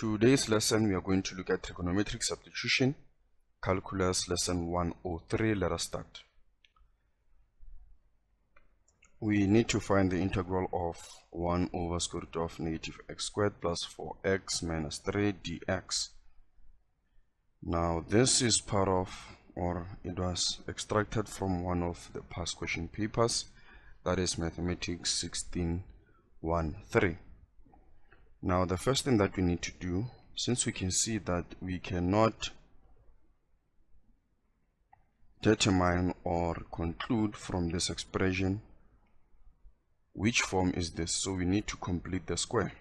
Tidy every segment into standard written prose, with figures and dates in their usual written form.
Today's lesson we are going to look at trigonometric substitution, calculus lesson 103. Let us start. We need to find the integral of 1 over square root of negative x squared plus 4x minus 3 dx. Now this is part of, or it was extracted from one of the past question papers, that is mathematics 16:1-3. Now the first thing that we need to do, since we can see that we cannot determine or conclude from this expression which form is this, so we need to complete the square.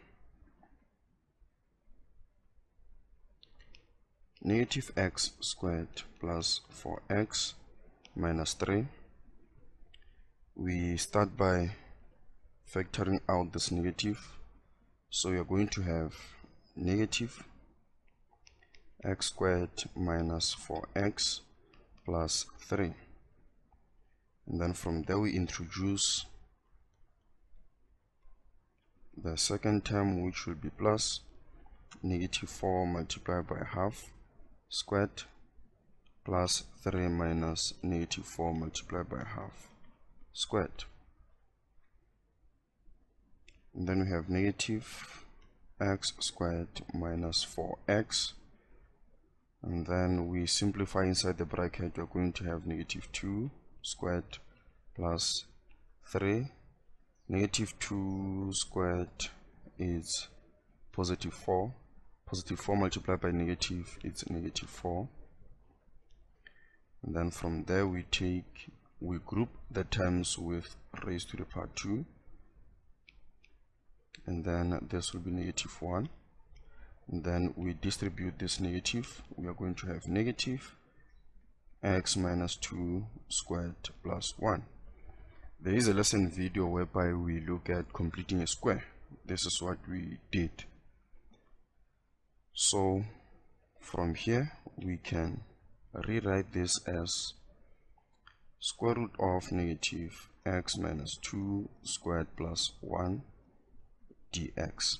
Negative x squared plus 4x minus 3. We start by factoring out this negative, so we are going to have negative x squared minus 4x plus 3, and then from there we introduce the second term, which will be plus negative 4 multiplied by half squared plus 3 minus negative 4 multiplied by half squared. And then we have negative x squared minus 4x, and then we simplify inside the bracket. We're going to have negative 2 squared plus 3. Negative 2 squared is positive 4. Positive 4 multiplied by negative, it's negative 4. And then from there we group the terms with raised to the power 2. And then this will be negative 1. And then we distribute this negative. We are going to have negative x minus 2 squared plus 1. There is a lesson video whereby we look at completing a square. This is what we did. So from here we can rewrite this as square root of negative x minus 2 squared plus 1 dx.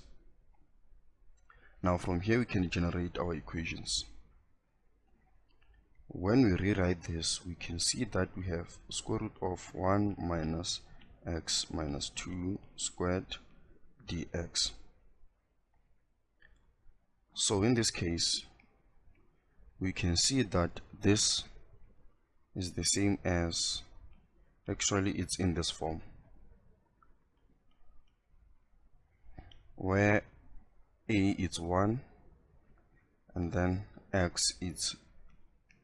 Now from here we can generate our equations. When we rewrite this, we can see that we have square root of 1 minus x minus 2 squared dx. So in this case, we can see that this is the same as, actually it's in this form, where a is 1 and then x is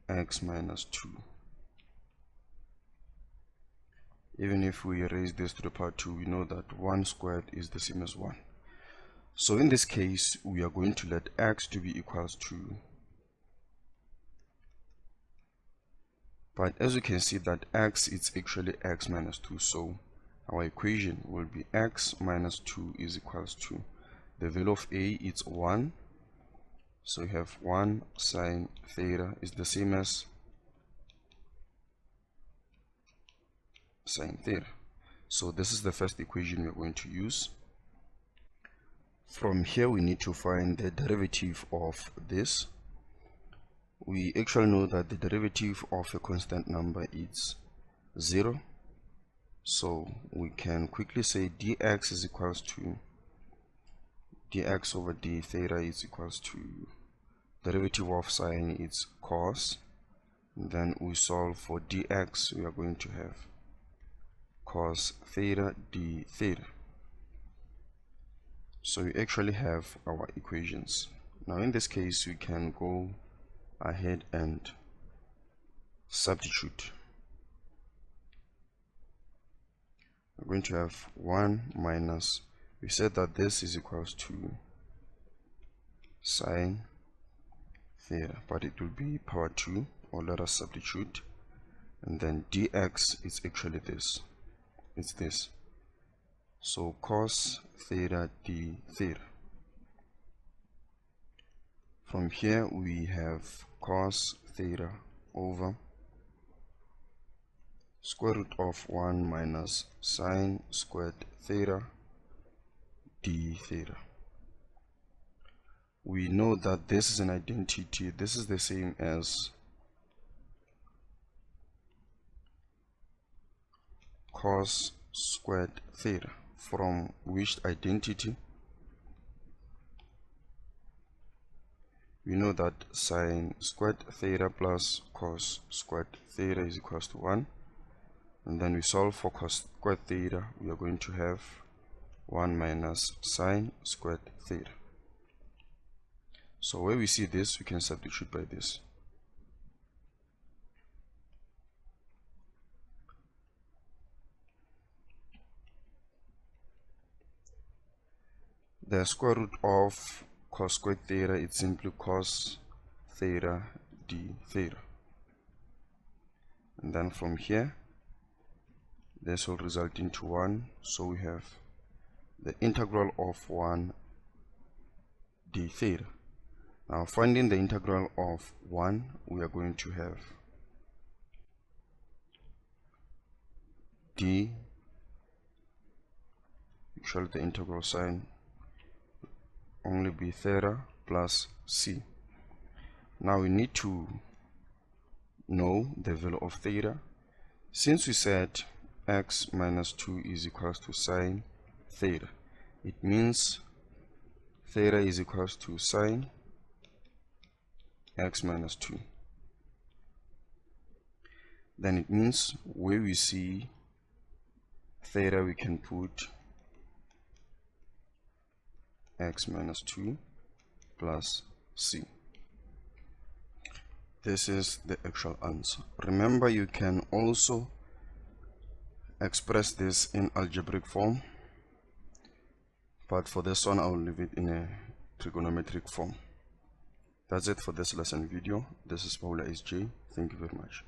x minus 2. Even if we raise this to the power 2, we know that 1 squared is the same as 1. So in this case, we are going to let x to be equals to, but as you can see that x is actually x minus 2, so our equation will be x minus 2 is equals to, the value of a is 1, so we have 1 sine theta is the same as sine theta. So this is the first equation we're going to use. From here we need to find the derivative of this. We actually know that the derivative of a constant number is 0, so we can quickly say dx is equals to dx over d theta is equals to derivative of sine is cos. Then we solve for dx, we are going to have cos theta d theta. So we actually have our equations. Now in this case we can go ahead and substitute. We're going to have 1 minus, we said that this is equals to sine theta, but it will be power 2, or let us substitute, and then dx is actually this, it's this, so cos theta d theta. From here we have cos theta over square root of 1 minus sine squared theta d theta. we know that this is an identity. This is the same as cos squared theta, from which identity we know that sine squared theta plus cos squared theta is equals to 1, and then we solve for cos squared theta. We are going to have 1 minus sine squared theta. So where we see this, we can substitute by this. The square root of cos squared theta is simply cos theta d theta, and then from here this will result into 1, so we have the integral of 1 d theta. Now finding the integral of 1, we are going to have d, actually the integral sign only be theta plus c. Now we need to know the value of theta. Since we said x minus 2 is equals to sine theta, it means theta is equals to sine x minus 2. Then it means where we see theta, we can put x minus 2 plus c. This is the actual answer. Remember, you can also express this in algebraic form, but for this one I will leave it in a trigonometric form. That's it for this lesson video. This is Paula SJ. Thank you very much.